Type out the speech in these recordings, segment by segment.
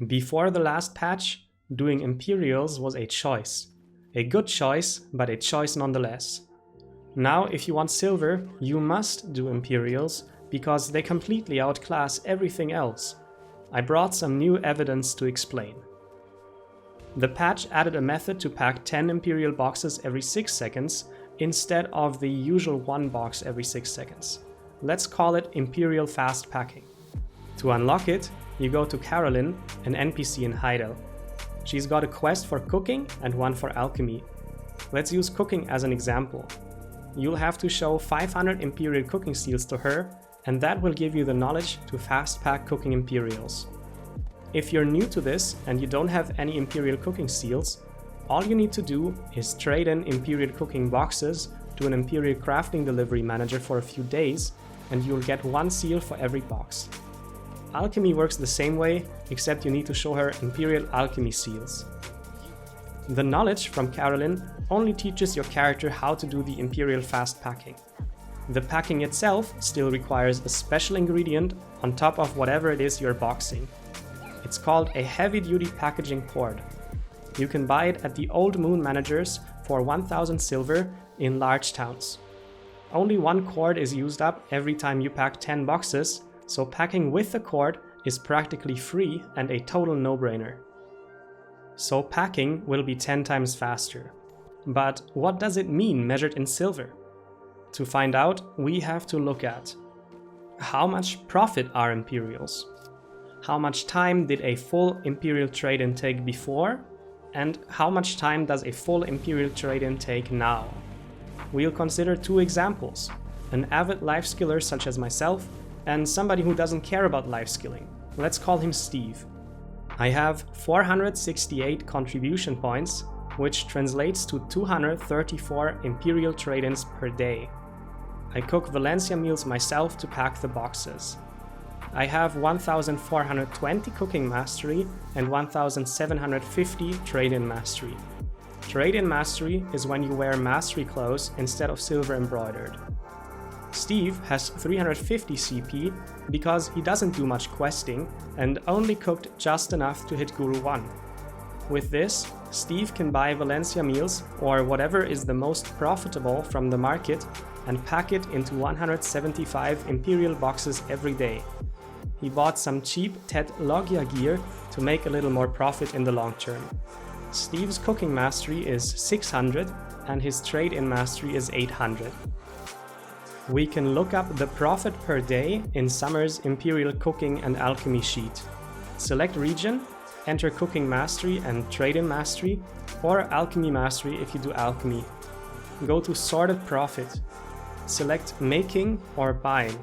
Before the last patch, doing Imperials was a choice. A good choice, but a choice nonetheless. Now, if you want silver, you must do Imperials because they completely outclass everything else. I brought some new evidence to explain. The patch added a method to pack 10 Imperial boxes every 6 seconds instead of the usual 1 box every 6 seconds. Let's call it Imperial Fast Packing. To unlock it, you go to Carolin, an NPC in Heidel. She's got a quest for cooking and one for alchemy. Let's use cooking as an example. You'll have to show 500 Imperial cooking seals to her, and that will give you the knowledge to fast pack cooking Imperials. If you're new to this and you don't have any Imperial cooking seals, all you need to do is trade in Imperial cooking boxes to an Imperial crafting delivery manager for a few days, and you'll get 1 seal for every box. Alchemy works the same way, except you need to show her Imperial alchemy seals. The knowledge from Carolin only teaches your character how to do the Imperial fast packing. The packing itself still requires a special ingredient on top of whatever it is you're boxing. It's called a heavy-duty packaging cord. You can buy it at the Old Moon managers for 1000 silver in large towns. Only 1 cord is used up every time you pack 10 boxes, so packing with the cord is practically free and a total no-brainer. So packing will be 10 times faster. But what does it mean measured in silver? To find out, we have to look at how much profit are Imperials? How much time did a full Imperial trade-in take before? And how much time does a full Imperial trade-in take now? We'll consider 2 examples, an avid life skiller such as myself and somebody who doesn't care about life skilling. Let's call him Steve. I have 468 contribution points, which translates to 234 Imperial trade-ins per day. I cook Valencia meals myself to pack the boxes. I have 1420 cooking mastery and 1750 trade-in mastery. Trade-in mastery is when you wear mastery clothes instead of silver embroidered. Steve has 350 CP because he doesn't do much questing and only cooked just enough to hit Guru 1. With this, Steve can buy Valencia meals or whatever is the most profitable from the market and pack it into 175 Imperial boxes every day. He bought some cheap Tet Logia gear to make a little more profit in the long term. Steve's cooking mastery is 600 and his trade-in mastery is 800. We can look up the profit per day in Summer's Imperial Cooking and Alchemy sheet. Select region, enter Cooking Mastery and Trade-in Mastery, or Alchemy Mastery if you do Alchemy. Go to Sorted Profit. Select Making or Buying.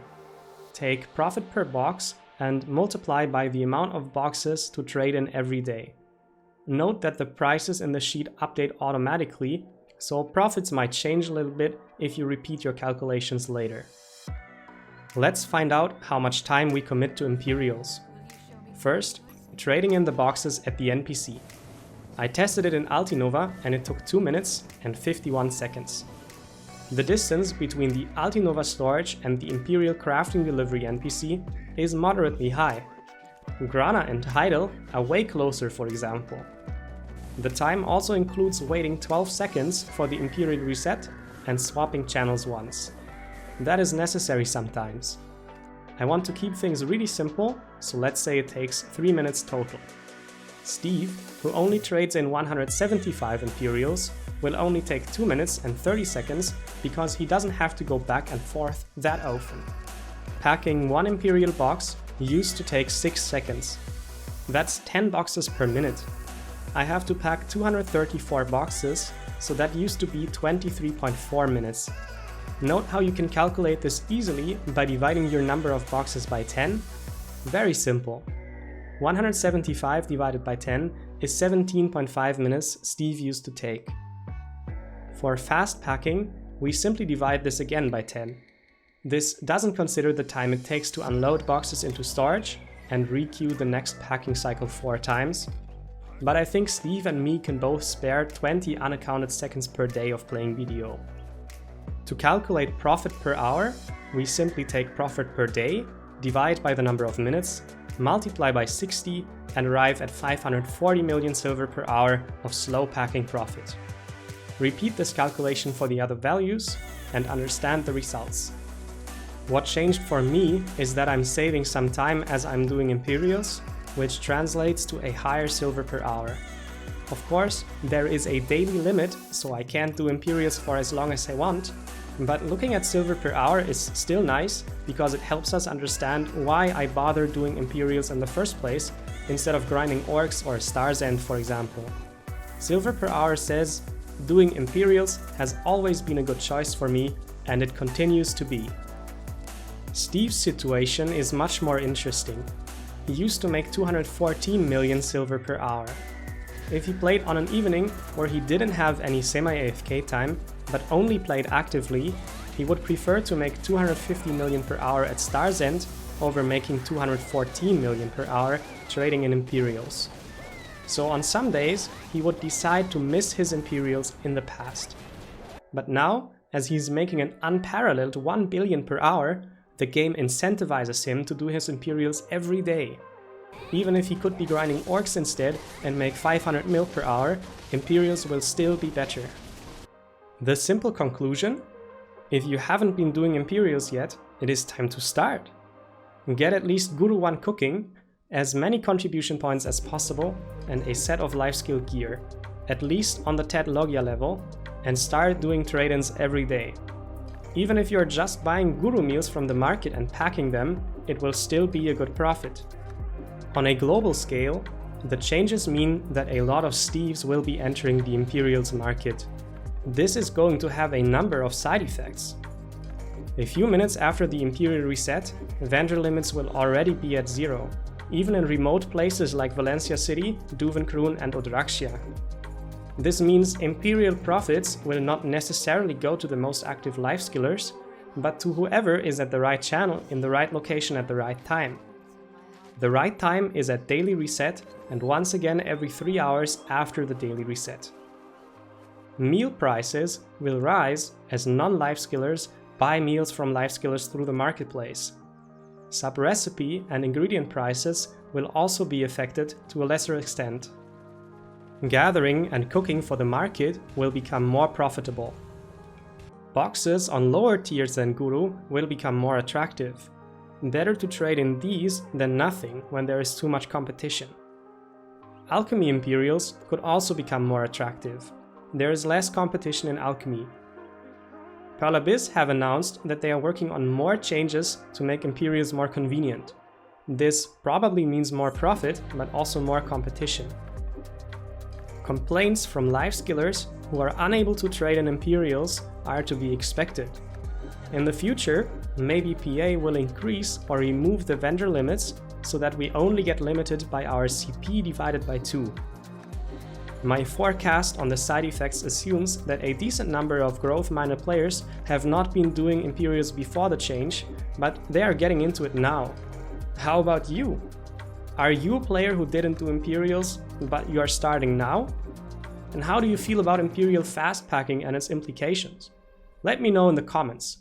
Take profit per box and multiply by the amount of boxes to trade in every day. Note that the prices in the sheet update automatically, so profits might change a little bit if you repeat your calculations later. Let's find out how much time we commit to Imperials. First, trading in the boxes at the NPC. I tested it in Altinova and it took 2 minutes and 51 seconds. The distance between the Altinova storage and the Imperial crafting delivery NPC is moderately high. Grana and Heidel are way closer, for example. The time also includes waiting 12 seconds for the Imperial reset and swapping channels once. That is necessary sometimes. I want to keep things really simple, so let's say it takes 3 minutes total. Steve, who only trades in 175 Imperials, will only take 2 minutes and 30 seconds because he doesn't have to go back and forth that often. Packing 1 Imperial box used to take 6 seconds. That's 10 boxes per minute. I have to pack 234 boxes, so that used to be 23.4 minutes. Note how you can calculate this easily by dividing your number of boxes by 10. Very simple. 175 divided by 10 is 17.5 minutes Steve used to take. For fast packing, we simply divide this again by 10. This doesn't consider the time it takes to unload boxes into storage and re-queue the next packing cycle 4 times. But I think Steve and me can both spare 20 unaccounted seconds per day of playing BDO. To calculate profit per hour, we simply take profit per day, divide by the number of minutes, multiply by 60 and arrive at 540 million silver per hour of slow packing profit. Repeat this calculation for the other values and understand the results. What changed for me is that I'm saving some time as I'm doing Imperials, which translates to a higher silver per hour. Of course, there is a daily limit, so I can't do Imperials for as long as I want, but looking at silver per hour is still nice because it helps us understand why I bother doing Imperials in the first place instead of grinding orcs or Star's End, for example. Silver per hour says, doing Imperials has always been a good choice for me, and it continues to be. Steve's situation is much more interesting. He used to make 214 million silver per hour. If he played on an evening where he didn't have any semi-AFK time, but only played actively, he would prefer to make 250 million per hour at Star's End over making 214 million per hour trading in Imperials. So on some days, he would decide to miss his Imperials in the past. But now, as he's making an unparalleled 1 billion per hour, the game incentivizes him to do his Imperials every day. Even if he could be grinding orcs instead and make 500 mil per hour, Imperials will still be better. The simple conclusion? If you haven't been doing Imperials yet, it is time to start. Get at least Guru 1 cooking, as many contribution points as possible, and a set of life skill gear, at least on the Ted Logia level, and start doing trade-ins every day. Even if you're just buying Guru meals from the market and packing them, it will still be a good profit. On a global scale, the changes mean that a lot of Steves will be entering the Imperials market. This is going to have a number of side effects. A few minutes after the Imperial reset, vendor limits will already be at 0, even in remote places like Valencia City, Duvenkroon and Odraxia. This means Imperial profits will not necessarily go to the most active life skillers, but to whoever is at the right channel in the right location at the right time. The right time is at daily reset and once again every 3 hours after the daily reset. Meal prices will rise as non-life skillers buy meals from life skillers through the marketplace. Sub-recipe and ingredient prices will also be affected to a lesser extent. Gathering and cooking for the market will become more profitable. Boxes on lower tiers than Guru will become more attractive. Better to trade in these than nothing when there is too much competition. Alchemy Imperials could also become more attractive. There is less competition in Alchemy. Pearl Abyss have announced that they are working on more changes to make Imperials more convenient. This probably means more profit, but also more competition. Complaints from life skillers who are unable to trade in Imperials are to be expected. In the future, maybe PA will increase or remove the vendor limits so that we only get limited by our CP divided by 2. My forecast on the side effects assumes that a decent number of growth-minded players have not been doing Imperials before the change, but they are getting into it now. How about you? Are you a player who didn't do Imperials, but you are starting now? And how do you feel about Imperial fast packing and its implications? Let me know in the comments.